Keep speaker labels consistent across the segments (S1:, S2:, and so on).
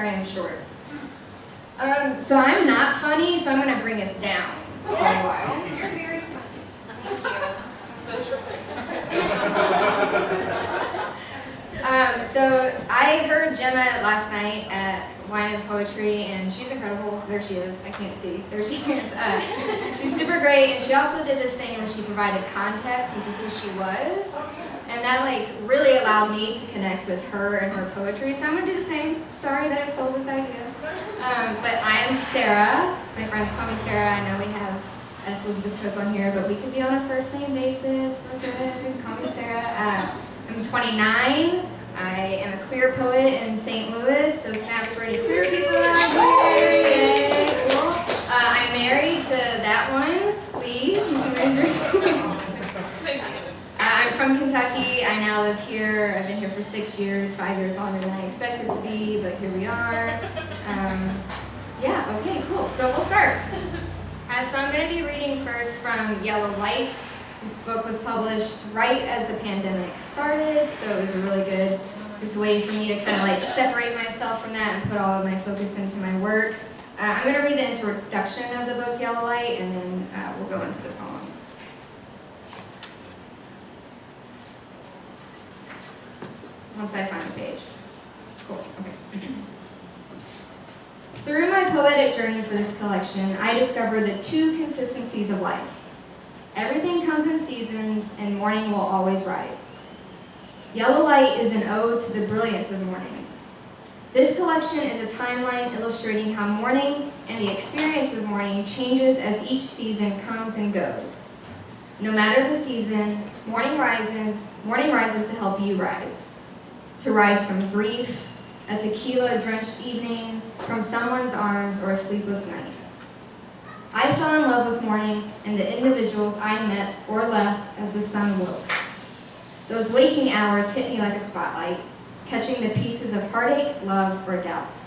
S1: try and short. So I'm not funny, so I'm going to bring us down for a while.
S2: You're very funny.
S1: Thank you. So I heard Gemma last night at Wine and Poetry, and she's incredible. There she is. I can't see. There she is. She's super great, and she also did this thing where she provided context into who she was, and that really allowed me to connect with her and her poetry. So I'm gonna do the same. Sorry that I stole this idea, but I am Sara. My friends call me Sara. I know we have S. Elizabeth Cook on here, but we could be on a first name basis. We're good. Call me Sara. I'm 29. I am a queer poet in St. Louis, so snaps for any queer people around here. Yay, cool. I'm married to that one, Lee. You can raise your I'm from Kentucky. I now live here. I've been here for 6 years, 5 years longer than I expected to be, but here we are. Yeah, okay, cool. So we'll start. So I'm going to be reading first from Yellow Light. This book was published right as the pandemic started, so it was a really good way for me to kind of separate myself from that and put all of my focus into my work. I'm going to read the introduction of the book Yellow Light, and then we'll go into the poems. Once I find the page. Cool, okay. Through my poetic journey for this collection, I discovered the two consistencies of life. Everything comes in seasons, and morning will always rise. Yellow Light is an ode to the brilliance of morning. This collection is a timeline illustrating how morning and the experience of morning changes as each season comes and goes. No matter the season, morning rises to help you rise. To rise from grief, a tequila-drenched evening, from someone's arms, or a sleepless night. I fell in love with morning and the individuals I met or left as the sun woke. Those waking hours hit me like a spotlight, catching the pieces of heartache, love, or doubt.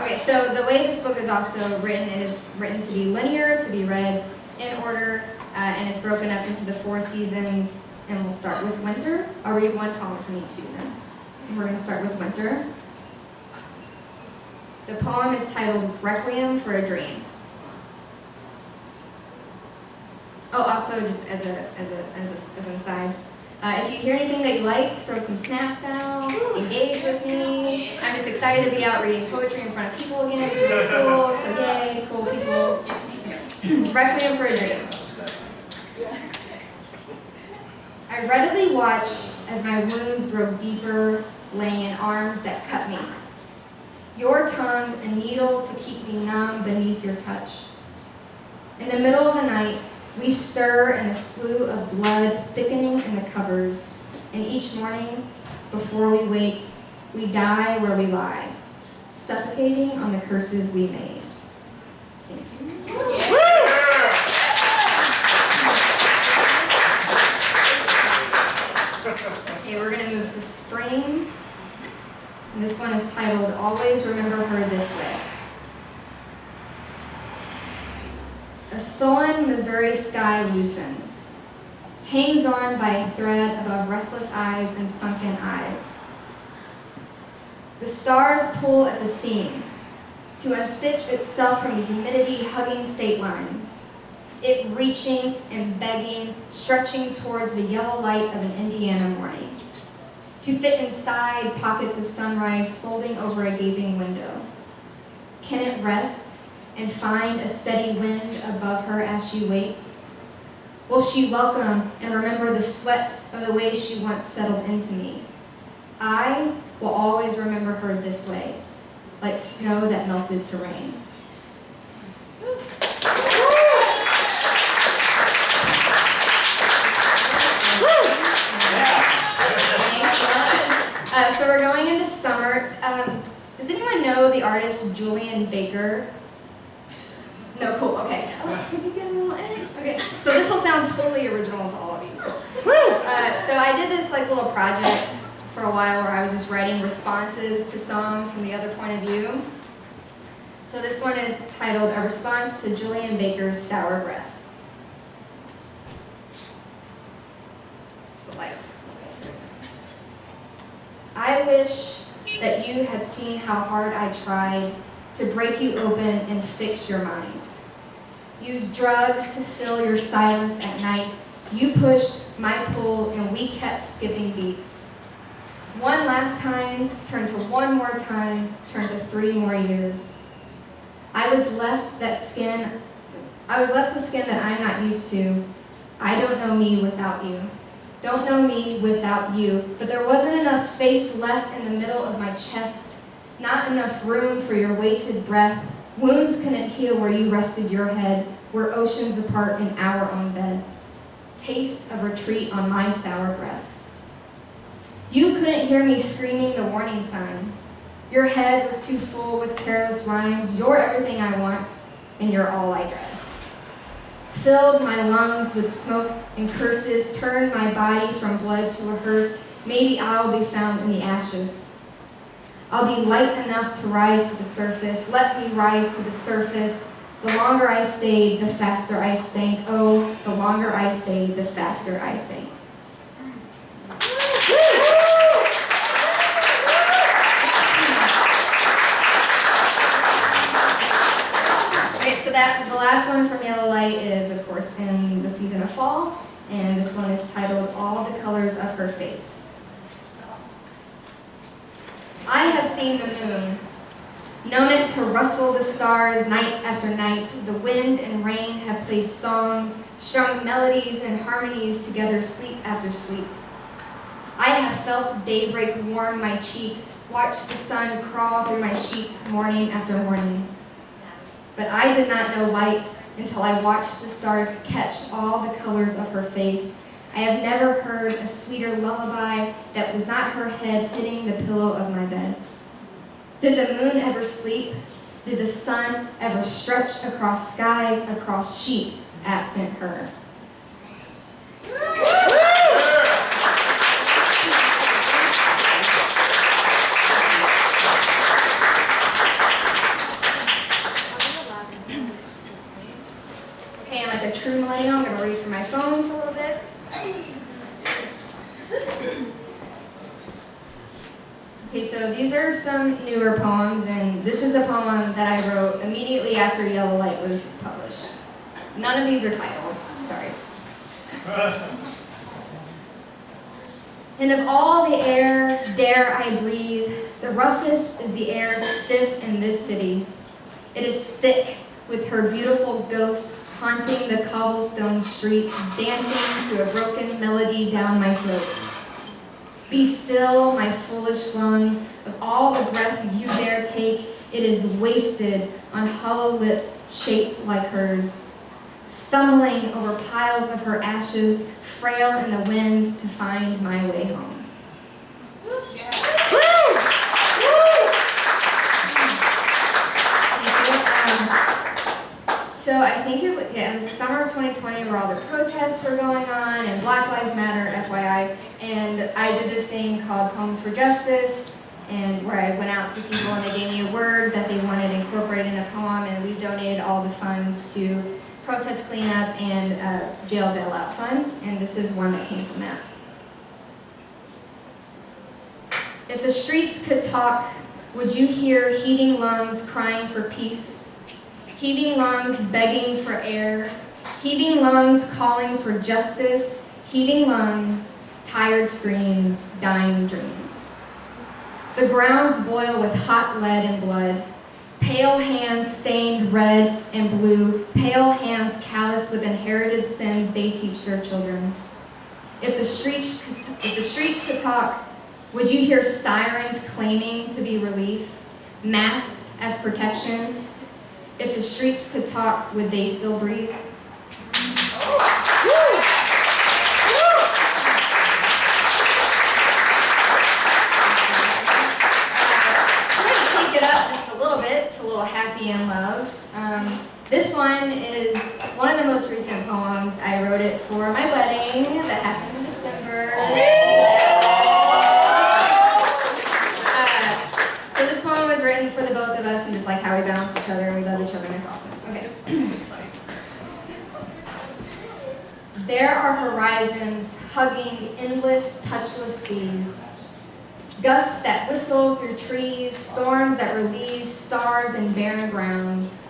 S1: Okay, so the way this book is also written, it is written to be linear, to be read in order, and it's broken up into the 4 seasons, and we'll start with winter. I'll read one poem from each season. And we're going to start with winter. The poem is titled Requiem for a Dream. Oh, also, just as an aside, if you hear anything that you like, throw some snaps out, engage with me. I'm just excited to be out reading poetry in front of people again. It's really cool, so yay, cool people. Requiem for a Dream. I readily watch as my wounds grow deeper, laying in arms that cut me. Your tongue, a needle to keep me numb beneath your touch. In the middle of the night, we stir in a slew of blood thickening in the covers, and each morning, before we wake, we die where we lie, suffocating on the curses we made. Thank you. Okay, we're going to move to spring. And this one is titled, Always Remember Her This Way. A sullen Missouri sky loosens, hangs on by a thread above restless eyes and sunken eyes. The stars pull at the seam to unstitch itself from the humidity hugging state lines, it reaching and begging, stretching towards the yellow light of an Indiana morning, to fit inside pockets of sunrise folding over a gaping window. Can it rest and find a steady wind above her as she wakes? Will she welcome and remember the sweat of the way she once settled into me? I will always remember her this way, like snow that melted to rain. Thanks. So we're going into summer. Does anyone know the artist Julian Baker? No, cool, okay. Oh, did you get a little Okay, so this will sound totally original to all of you. So I did this little project for a while where I was just writing responses to songs from the other point of view. So this one is titled A Response to Julian Baker's Sour Breath. The light. I wish that you had seen how hard I tried to break you open and fix your mind. Used drugs to fill your silence at night. You pushed my pull and we kept skipping beats. One last time turned to one more time, turned to 3 more years. I was left with skin that I'm not used to. I don't know me without you. Don't know me without you. But there wasn't enough space left in the middle of my chest. Not enough room for your weighted breath. Wounds couldn't heal where you rested your head. We're oceans apart in our own bed. Taste of retreat on my sour breath. You couldn't hear me screaming the warning sign. Your head was too full with careless rhymes. You're everything I want, and you're all I dread. Filled my lungs with smoke and curses, turned my body from blood to a hearse. Maybe I'll be found in the ashes. I'll be light enough to rise to the surface. Let me rise to the surface. The longer I stayed, the faster I sank. Oh, the longer I stayed, the faster I sank. Okay, so the last one from Yellow Light is, of course, in the season of fall, and this one is titled All the Colors of Her Face. I have seen the moon, known it to rustle the stars night after night. The wind and rain have played songs, strung melodies and harmonies together sleep after sleep. I have felt daybreak warm my cheeks, watched the sun crawl through my sheets morning after morning. But I did not know light until I watched the stars catch all the colors of her face. I have never heard a sweeter lullaby that was not her head hitting the pillow of my bed. Did the moon ever sleep? Did the sun ever stretch across skies, across sheets, absent her? Okay, I'm like a true millennial. I'm going to read from my phone for a little bit. Okay, so these are some newer poems, and this is a poem that I wrote immediately after Yellow Light was published. None of these are titled, sorry. And of all the air dare I breathe, the roughest is the air stiff in this city. It is thick with her beautiful ghost haunting the cobblestone streets, dancing to a broken melody down my throat. Be still, my foolish lungs, of all the breath you dare take, it is wasted on hollow lips shaped like hers. Stumbling over piles of her ashes, frail in the wind to find my way home. So I think it was the summer of 2020 where all the protests were going on and Black Lives Matter, FYI, and I did this thing called Poems for Justice, and where I went out to people and they gave me a word that they wanted incorporated in a poem, and we donated all the funds to protest cleanup and jail bailout funds, and this is one that came from that. If the streets could talk, would you hear heaving lungs crying for peace? Heaving lungs begging for air, heaving lungs calling for justice, heaving lungs, tired screams, dying dreams. The grounds boil with hot lead and blood, pale hands stained red and blue, pale hands callous with inherited sins they teach their children. If the streets could talk, would you hear sirens claiming to be relief, masked as protection? If the streets could talk, would they still breathe? I'm going to take it up just a little bit to a little happy in love. This one is one of the most recent poems. I wrote it for my wedding that happened in December. So this poem was written for the both of us and just like how we balance each other and we love each other and it's awesome. Okay. There are horizons hugging endless, touchless seas. gusts that whistle through trees, storms that relieve starved and barren grounds.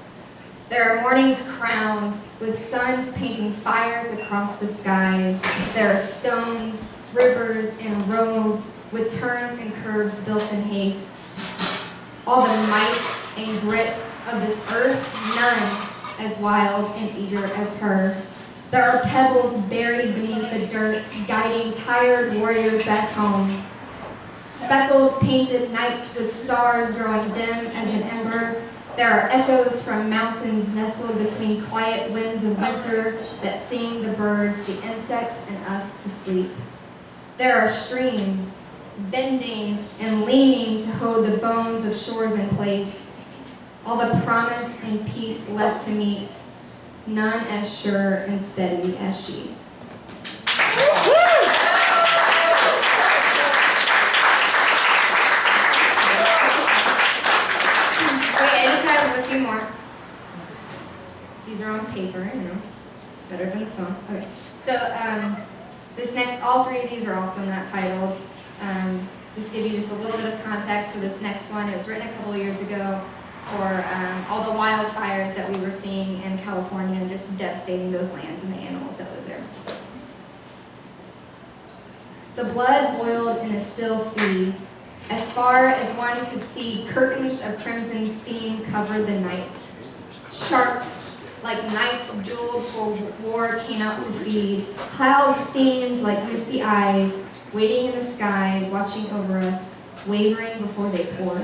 S1: There are mornings crowned with suns painting fires across the skies. There are stones, rivers, and roads with turns and curves built in haste. All the might and grit of this earth, none as wild and eager as her. There are pebbles buried beneath the dirt, guiding tired warriors back home. Speckled, painted nights with stars growing dim as an ember. There are echoes from mountains nestled between quiet winds of winter that sing the birds, the insects, and us to sleep. There are streams, bending and leaning to hold the bones of shores in place. All the promise and peace left to meet, none as sure and steady as she. Okay, I just have a few more. These are on paper, better than the phone. Okay, so this next, all three of these are also not titled. Just give you just a little bit of context for this next one. It was written a couple of years ago for all the wildfires that we were seeing in California and just devastating those lands and the animals that live there. The blood boiled in a still sea. As far as one could see, curtains of crimson steam covered the night. Sharks, like knights jeweled for war, came out to feed. Clouds seemed like misty eyes, waiting in the sky, watching over us, wavering before they pour.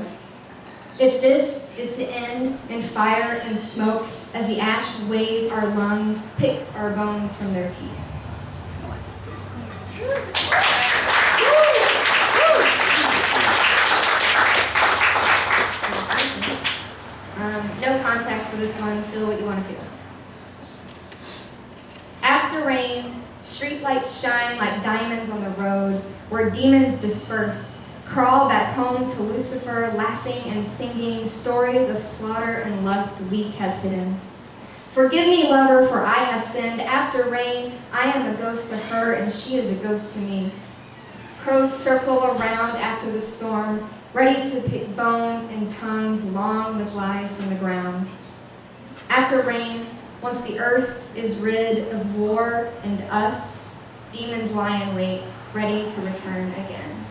S1: If this is to end in fire and smoke, as the ash weighs our lungs, pick our bones from their teeth. No context for this one, feel what you want to feel. After rain, streetlights shine like diamonds on the road, where demons disperse, crawl back home to Lucifer, laughing and singing stories of slaughter and lust we kept hidden. Forgive me, lover, for I have sinned. After rain, I am a ghost to her, and she is a ghost to me. Crows circle around after the storm, ready to pick bones and tongues long with lies from the ground. After rain, once the earth is rid of war and us, demons lie in wait, ready to return again.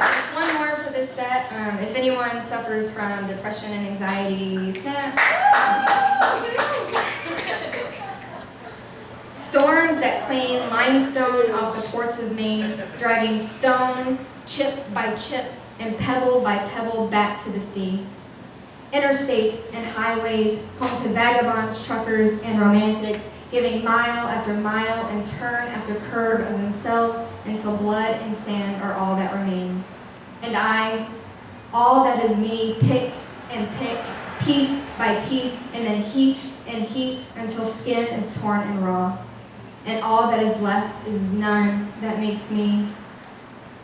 S1: Just one more for this set. If anyone suffers from depression and anxiety, snap. Storms that claim limestone off the ports of Maine, dragging stone, chip by chip, and pebble by pebble back to the sea. Interstates and highways, home to vagabonds, truckers, and romantics, giving mile after mile and turn after curve of themselves until blood and sand are all that remains. And I, all that is me, pick and pick, piece by piece, and then heaps and heaps until skin is torn and raw. And all that is left is none that makes me.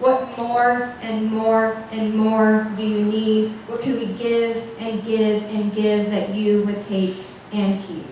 S1: What more and more and more do you need? What could we give and give and give that you would take and keep?